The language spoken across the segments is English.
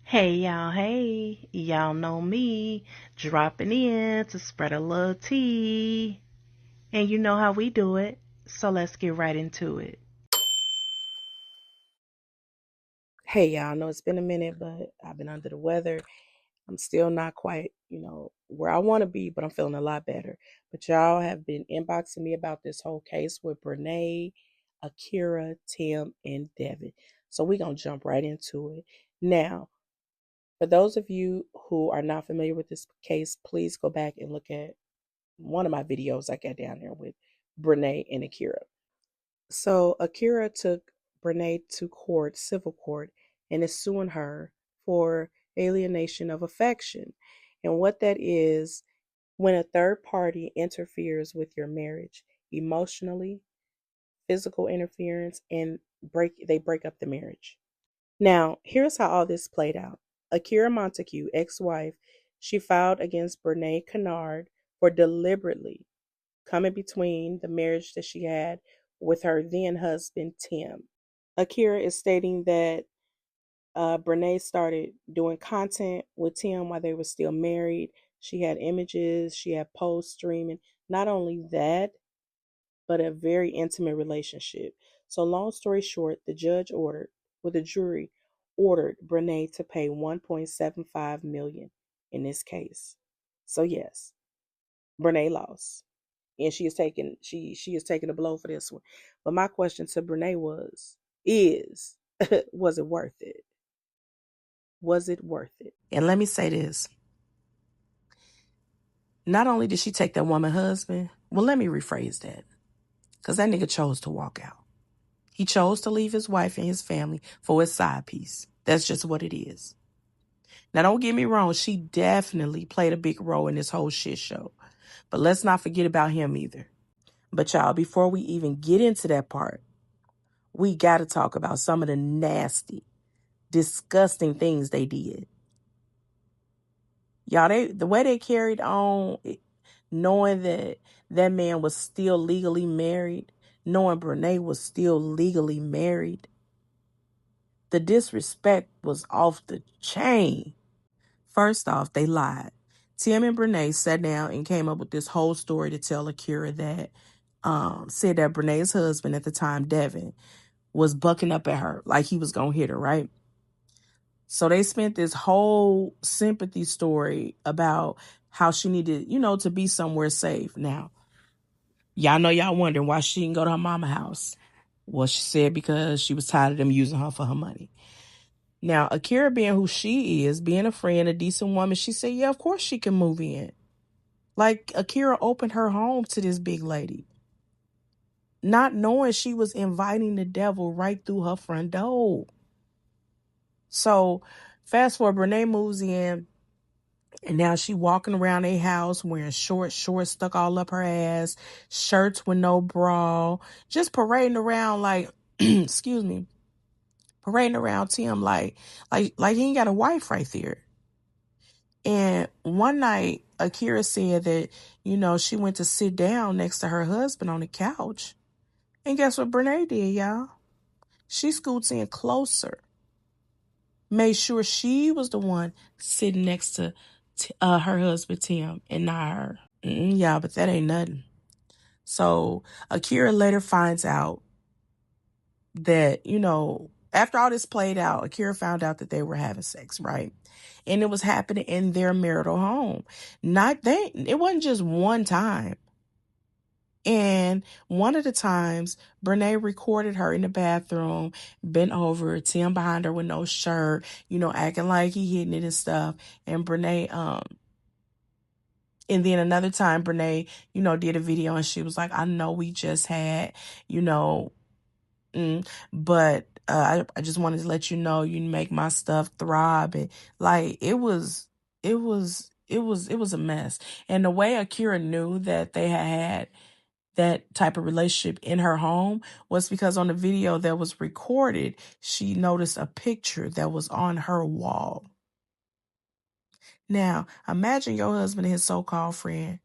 Hey, y'all know me, dropping in to spread a little tea. And you know how we do it, so let's get right into it. Hey, y'all, I know it's been a minute, but I've been under the weather. I'm still not quite, where I want to be, but I'm feeling a lot better. But y'all have been inboxing me about this whole case with Brene, Akira, Tim, and Devon. So we're going to jump right into it. Now, for those of you who are not familiar with this case, please go back and look at one of my videos I got down there with Brene and Akira. So Akira took Brene to court, civil court, and is suing her for alienation of affection. And what that is, when a third party interferes with your marriage emotionally, physical interference, and they break up the marriage. Now, here's how all this played out. Akira Montague, ex-wife, she filed against Brene Kennard for deliberately coming between the marriage that she had with her then husband, Tim. Akira is stating that Brene started doing content with Tim while they were still married. She had images, she had posts streaming. Not only that, but a very intimate relationship. So long story short, the jury ordered Brene to pay 1.75 million in this case. So yes, Brene lost. And she is taking a blow for this one. But my question to Brene is was it worth it? Was it worth it? And let me say this. Not only did she take that woman husband, well, let me rephrase that. Because that nigga chose to walk out. He chose to leave his wife and his family for his side piece. That's just what it is. Now, don't get me wrong. She definitely played a big role in this whole shit show. But let's not forget about him either. But y'all, before we even get into that part, we got to talk about some of the nasty, disgusting things they did. Y'all, the way they carried on, knowing that that man was still legally married, knowing Brene was still legally married, the disrespect was off the chain. First off, they lied. Tim and Brene sat down and came up with this whole story to tell Akira that said that Brene's husband at the time, Devon, was bucking up at her like he was going to hit her, right? So they spent this whole sympathy story about how she needed, to be somewhere safe. Now, y'all know y'all wondering why she didn't go to her mama house. Well, she said because she was tired of them using her for her money. Now, Akira being who she is, being a friend, a decent woman, she said, yeah, of course she can move in. Like, Akira opened her home to this big lady, not knowing she was inviting the devil right through her front door. So, fast forward, Brene moves in, and now she walking around a house wearing shorts stuck all up her ass, shirts with no bra, just parading around like, excuse me, parading around Tim like he ain't got a wife right there. And one night, Akira said that, she went to sit down next to her husband on the couch. And guess what Brene did, y'all? She scoots in closer, made sure she was the one sitting next to her husband, Tim, and not her. Yeah, but that ain't nothing. So Akira later finds out that, after all this played out, Akira found out that they were having sex, right? And it was happening in their marital home. It wasn't just one time. And one of the times, Brene recorded her in the bathroom, bent over, Tim behind her with no shirt, acting like he hitting it and stuff. And Brene, and then another time, Brene, did a video and she was like, I know we just had, but I just wanted to let you know you make my stuff thrive. And like it was a mess. And the way Akira knew that they had that type of relationship in her home was because on the video that was recorded, she noticed a picture that was on her wall. Now, imagine your husband and his so-called friend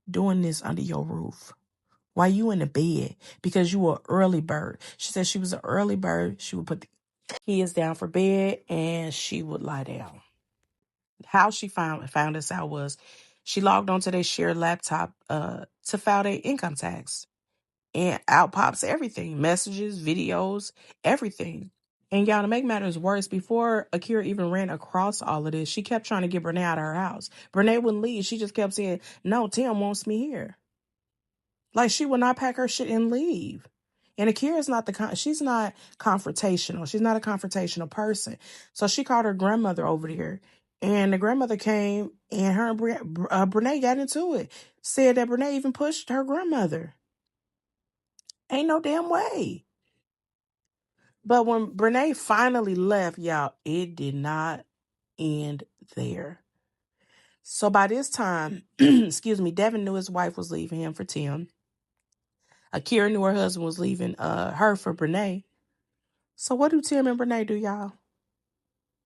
doing this under your roof while you in the bed because you were an early bird. She said she was an early bird. She would put He is down for bed and she would lie down. How she found this out was she logged onto their shared laptop to file their income tax. And out pops everything. Messages, videos, everything. And y'all, to make matters worse, before Akira even ran across all of this, she kept trying to get Brene out of her house. Brene wouldn't leave. She just kept saying, no, Tim wants me here. Like, she would not pack her shit and leave. And Akira's not she's not confrontational. She's not a confrontational person. So she called her grandmother over there. And the grandmother came and her and Brene got into it. Said that Brene even pushed her grandmother. Ain't no damn way. But when Brene finally left, y'all, it did not end there. So by this time, Devon knew his wife was leaving him for Tim. Akira knew her husband was leaving her for Brene. So what do Tim and Brene do, y'all?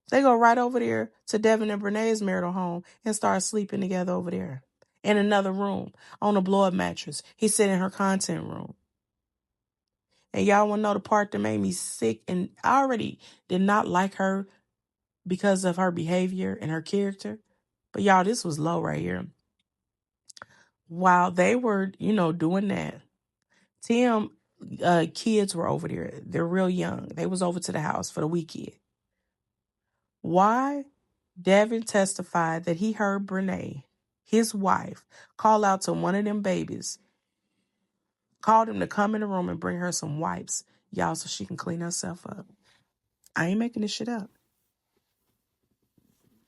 They go right over there to Devon and Brene's marital home and start sleeping together over there in another room on a blow-up mattress. He said in her content room. And y'all want to know the part that made me sick? And I already did not like her because of her behavior and her character. But y'all, this was low right here. While they were, doing that, Tim, kids were over there. They're real young. They was over to the house for the weekend. Why? Devon testified that he heard Brene, his wife, call out to one of them babies, called him to come in the room and bring her some wipes, y'all, so she can clean herself up. I ain't making this shit up.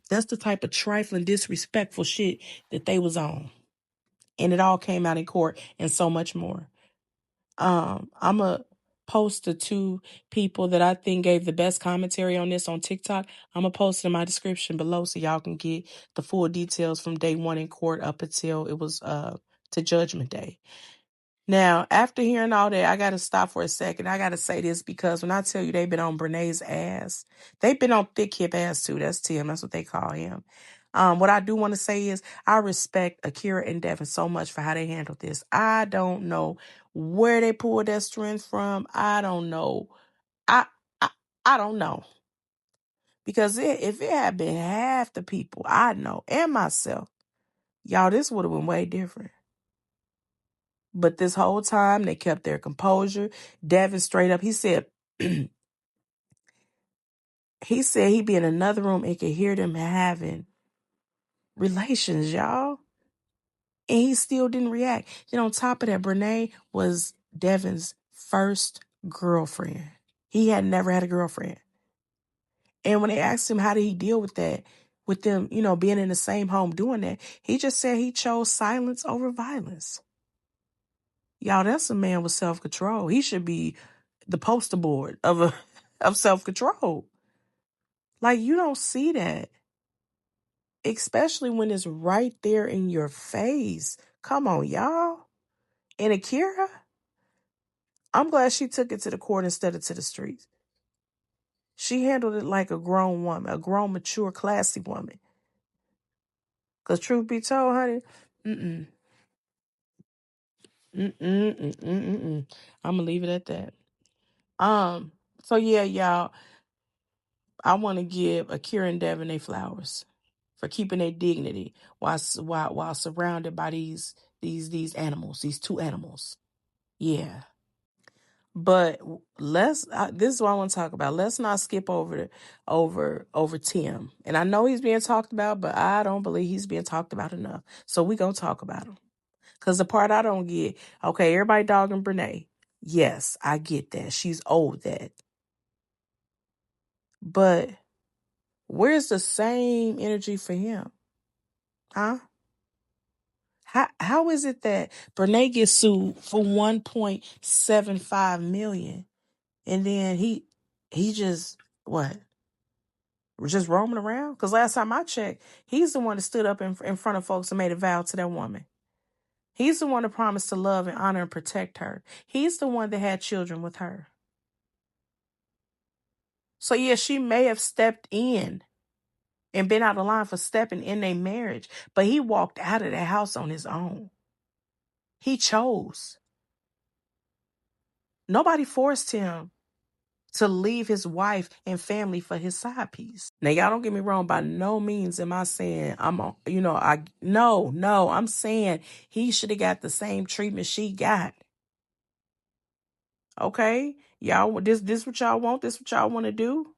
That's the type of trifling, disrespectful shit that they was on. And it all came out in court and so much more. I'm going to post the two people that I think gave the best commentary on this on TikTok. I'm going to post it in my description below so y'all can get the full details from day one in court up until it was to Judgment Day. Now, after hearing all that, I got to stop for a second. I got to say this because when I tell you they've been on Brene's ass, they've been on thick hip ass too. That's Tim. That's what they call him. What I do want to say is I respect Akira and Devon so much for how they handled this. I don't know where they pulled that strength from. I don't know. I don't know. Because if it had been half the people I know and myself, y'all, this would have been way different. But this whole time, they kept their composure. Devon straight up, he said he'd be in another room and could hear them having relations, y'all. And he still didn't react. Then on top of that, Brene was Devon's first girlfriend. He had never had a girlfriend. And when they asked him how did he deal with that, with them, being in the same home doing that, he just said he chose silence over violence. Y'all, that's a man with self-control. He should be the poster board of self-control. Like, you don't see that. Especially when it's right there in your face. Come on, y'all. And Akira, I'm glad she took it to the court instead of to the streets. She handled it like a grown woman, a grown, mature, classy woman. Because truth be told, honey, I'm going to leave it at that. So yeah, y'all, I want to give Akira and Devon their flowers for keeping their dignity while surrounded by these animals, these two animals. Yeah. But this is what I want to talk about. Let's not skip over Tim. And I know he's being talked about, but I don't believe he's being talked about enough. So we going to talk about him. Because the part I don't get, okay, everybody dogging Brene. Yes, I get that. She's owed that. But where's the same energy for him? Huh? How is it that Brene gets sued for $1.75 million and then he just just roaming around? Because last time I checked, he's the one that stood up in front of folks and made a vow to that woman. He's the one that promised to love and honor and protect her. He's the one that had children with her. So yeah, she may have stepped in and been out of line for stepping in their marriage, but he walked out of that house on his own. He chose. Nobody forced him to leave his wife and family for his side piece. Now, y'all don't get me wrong. By no means am I saying I'm saying he should have got the same treatment she got. Okay, y'all, this what y'all want? This what y'all want to do?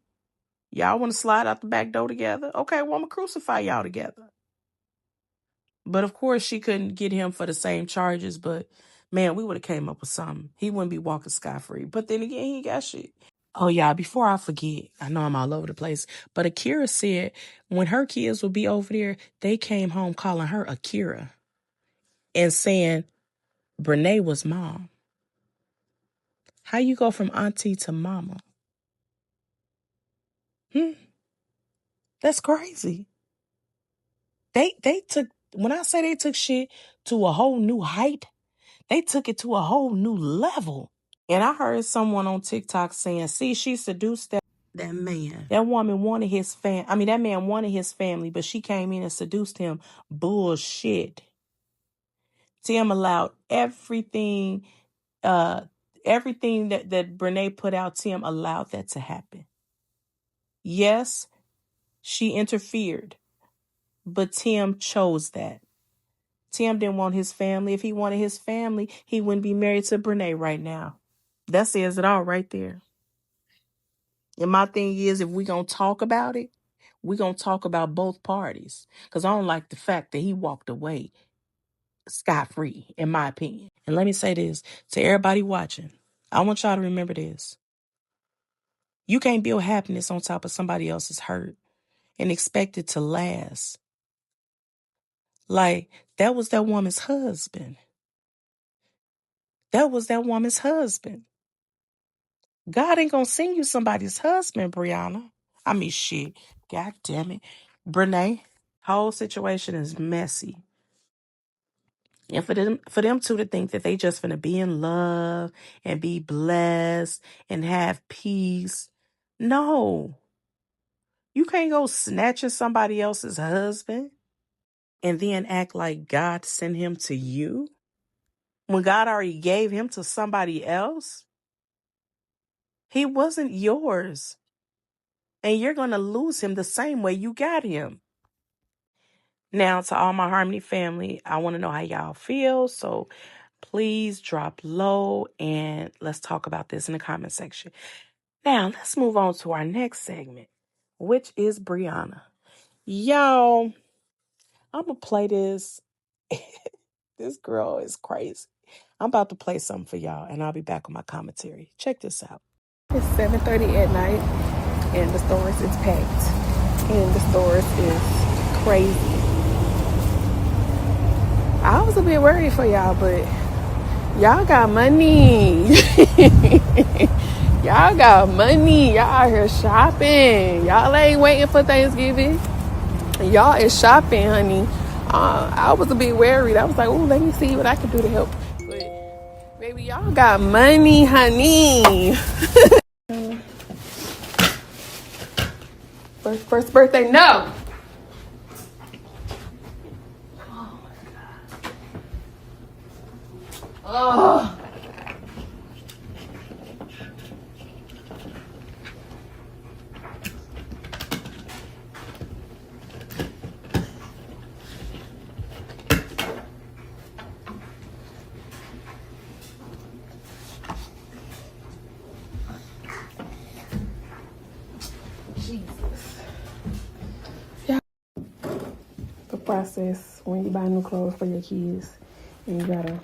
Y'all want to slide out the back door together? Okay, well, I'm gonna crucify y'all together. But of course, she couldn't get him for the same charges. But man, we would have came up with something. He wouldn't be walking scot-free. But then again, he got shit. Oh, y'all, before I forget, I know I'm all over the place, but Akira said when her kids would be over there, they came home calling her Akira and saying Brene was mom. How you go from auntie to mama? That's crazy. They took, when I say they took shit to a whole new height, they took it to a whole new level. And I heard someone on TikTok saying, see, she seduced that man. That woman wanted his that man wanted his family, but she came in and seduced him. Bullshit. Tim allowed everything that Brene put out, Tim allowed that to happen. Yes, she interfered, but Tim chose that. Tim didn't want his family. If he wanted his family, he wouldn't be married to Brene right now. That says it all right there. And my thing is, if we're going to talk about it, we're going to talk about both parties. Because I don't like the fact that he walked away scot-free, in my opinion. And let me say this to everybody watching. I want y'all to remember this. You can't build happiness on top of somebody else's hurt and expect it to last. Like, that was that woman's husband. That was that woman's husband. God ain't gonna send you somebody's husband, Briana. I mean, shit. God damn it. Brene, whole situation is messy. And for them two to think that they just finna be in love and be blessed and have peace. No. You can't go snatching somebody else's husband and then act like God sent him to you when God already gave him to somebody else. He wasn't yours. And you're going to lose him the same way you got him. Now, to all my Harmony family, I want to know how y'all feel. So please drop low and let's talk about this in the comment section. Now, let's move on to our next segment, which is Briana. Y'all, I'm going to play this. This girl is crazy. I'm about to play something for y'all, and I'll be back with my commentary. Check this out. It's 7:30 at night, and the stores is packed, and the stores is crazy. I was a bit worried for y'all, but y'all got money. Y'all got money. Y'all out here shopping. Y'all ain't waiting for Thanksgiving. Y'all is shopping, honey. I was a bit worried. I was like, oh, let me see what I can do to help. But baby, y'all got money, honey. First birthday, no. Oh my God. Oh. Jesus. Yeah. The process when you buy new clothes for your kids and you gotta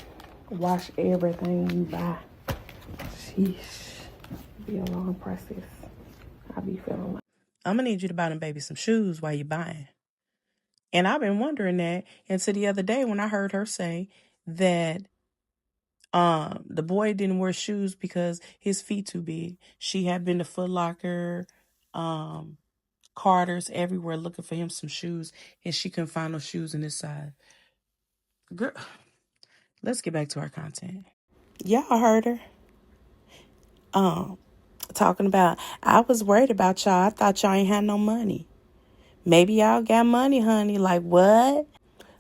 wash everything you buy. Sheesh. Be a long process. I be feeling like I'm gonna need you to buy them baby some shoes while you're buying. And I've been wondering that until the other day when I heard her say that the boy didn't wear shoes because his feet too big. She had been to Foot Locker, Carter's, everywhere looking for him some shoes, and she couldn't find no shoes in his size. Girl, let's get back to our content. Y'all heard her. Talking about, I was worried about y'all. I thought y'all ain't had no money. Maybe y'all got money, honey. Like, what?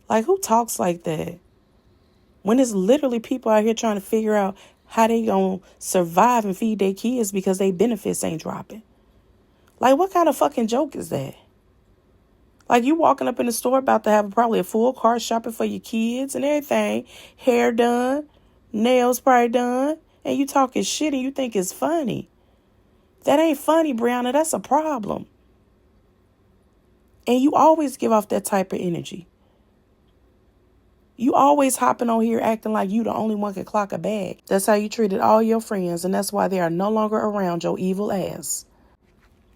Like, who talks like that? When there's literally people out here trying to figure out how they gonna survive and feed their kids because they benefits ain't dropping. Like, what kind of fucking joke is that? Like, you walking up in the store about to have probably a full cart shopping for your kids and everything. Hair done, nails probably done, and you talking shit and you think it's funny. That ain't funny, Briana. That's a problem. And you always give off that type of energy. You always hopping on here acting like you the only one can clock a bag. That's how you treated all your friends, and that's why they are no longer around your evil ass.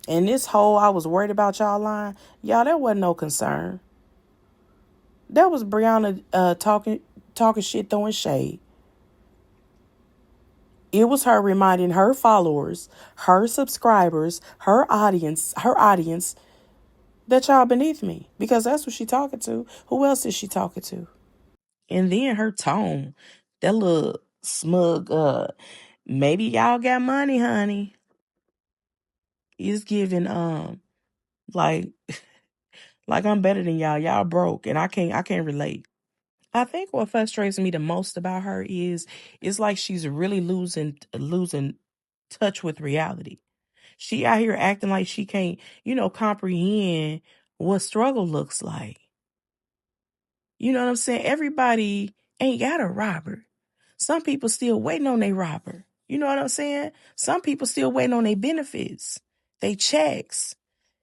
And this whole I was worried about y'all line, y'all, that wasn't no concern. That was Briana talking shit, throwing shade. It was her reminding her followers, her subscribers, her audience that y'all beneath me. Because that's what she talking to. Who else is she talking to? And then her tone, that little smug, maybe y'all got money, honey. Is giving, like I'm better than y'all. Y'all broke, and I can't relate. I think what frustrates me the most about her is it's like she's really losing touch with reality. She out here acting like she can't, comprehend what struggle looks like. You know what I'm saying? Everybody ain't got a robber. Some people still waiting on their robber. You know what I'm saying? Some people still waiting on their benefits, they checks.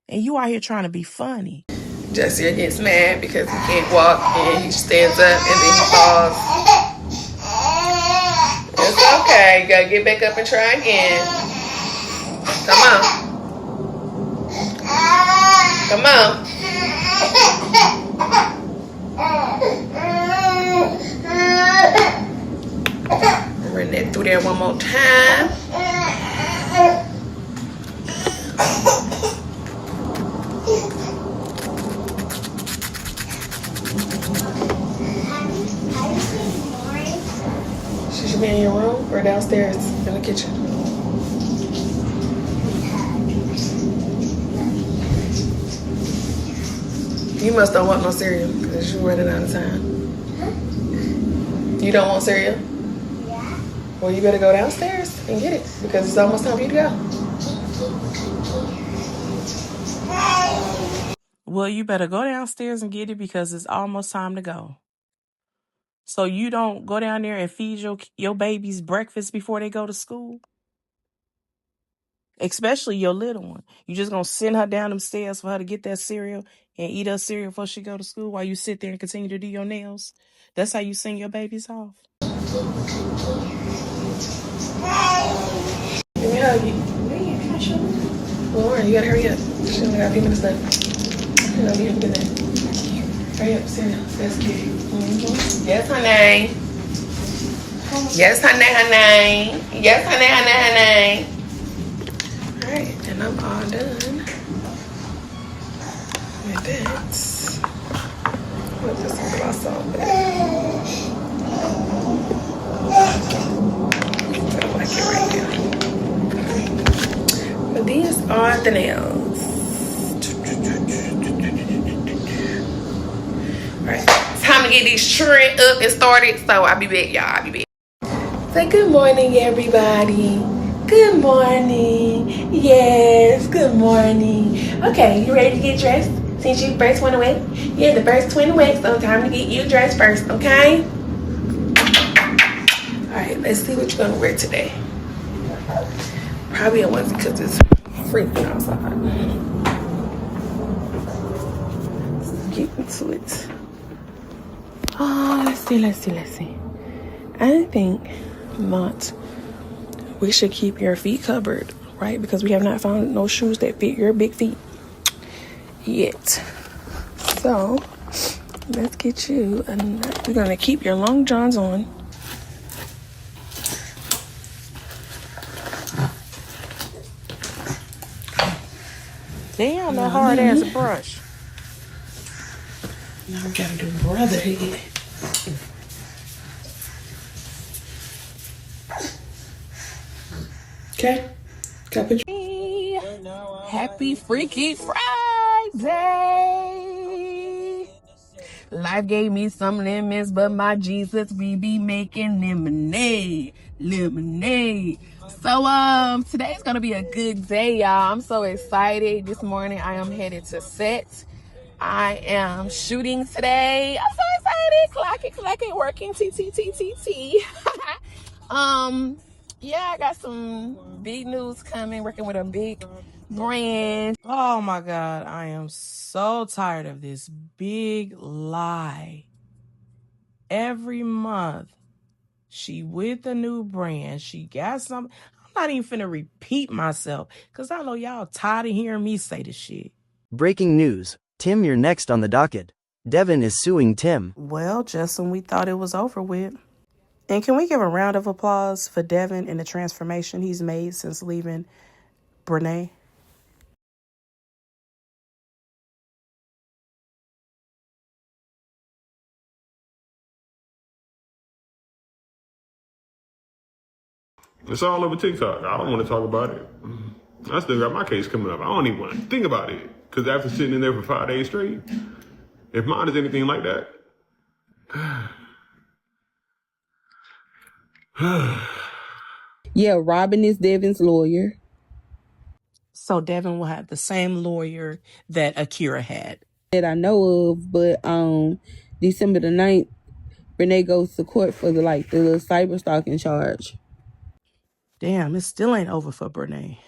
And you out here trying to be funny. Jesse gets mad because he can't walk and he stands up and then he falls. It's okay. You gotta get back up and try again. Come on. Come on. Run that through there one more time. She should be in your room or downstairs in the kitchen. You must don't want no cereal because you're running out of time. You don't want cereal? Yeah. Well, you better go downstairs and get it because it's almost time for you to go. Well, you better go downstairs and get it because it's almost time to go. So you don't go down there and feed your babies breakfast before they go to school? Especially your little one. You just gonna send her down them stairs for her to get that cereal and eat her cereal before she go to school while you sit there and continue to do your nails? That's how you send your babies off? Give me a hug. Lauren, you gotta hurry up. She only got a few minutes left. You know, you have to do that. Hurry up, cereal. That's cute. Mm-hmm. Yes, honey. Yes, honey. Yes, honey. Alright, and I'm all done with that. Put this gloss on there. I like it right here. But these are the nails. Alright, time to get these children up and started. So I'll be back, y'all. I'll be back. Say good morning, everybody. Good morning. Yes, good morning. Okay, you ready to get dressed? Since you first went away? Yeah, the first 20 weeks, so time to get you dressed first, okay? Alright, let's see what you're gonna wear today. Probably a onesie because it's freaking outside. Let's get into it. Oh, let's see. I think not. We should keep your feet covered, right? Because we have not found no shoes that fit your big feet yet. So let's get you. We're gonna keep your long johns on. Damn, that hard ass brush. Now we gotta do brother head. Okay. Happy Freaky Friday. Life gave me some lemons, but my Jesus, we be making lemonade, lemonade. So today's gonna be a good day, y'all. I'm so excited. This morning I am headed to set. I am shooting today. I'm so excited. Clocking, working, T. Yeah, I got some big news coming, working with a big brand. Oh my God, I am so tired of this big lie. Every month, she with a new brand. She got something. I'm not even finna repeat myself because I know y'all tired of hearing me say this shit. Breaking news. Tim, you're next on the docket. Devon is suing Tim. Well, just when we thought it was over with. And can we give a round of applause for Devon and the transformation he's made since leaving Brene? It's all over TikTok. I don't want to talk about it. I still got my case coming up. I don't even want to think about it. Because after sitting in there for 5 days straight, if mine is anything like that. Yeah, Robin is Devon's lawyer. So Devon will have the same lawyer that Akira had. That I know of, but December the 9th, Renee goes to court for the cyber stalking charge. Damn, it still ain't over for Brene.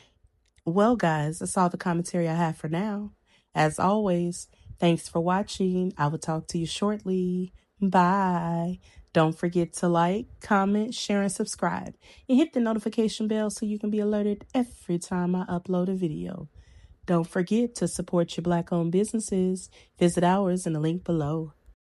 Well, guys, that's all the commentary I have for now. As always, thanks for watching. I will talk to you shortly. Bye. Don't forget to like, comment, share, and subscribe. And hit the notification bell so you can be alerted every time I upload a video. Don't forget to support your Black-owned businesses. Visit ours in the link below.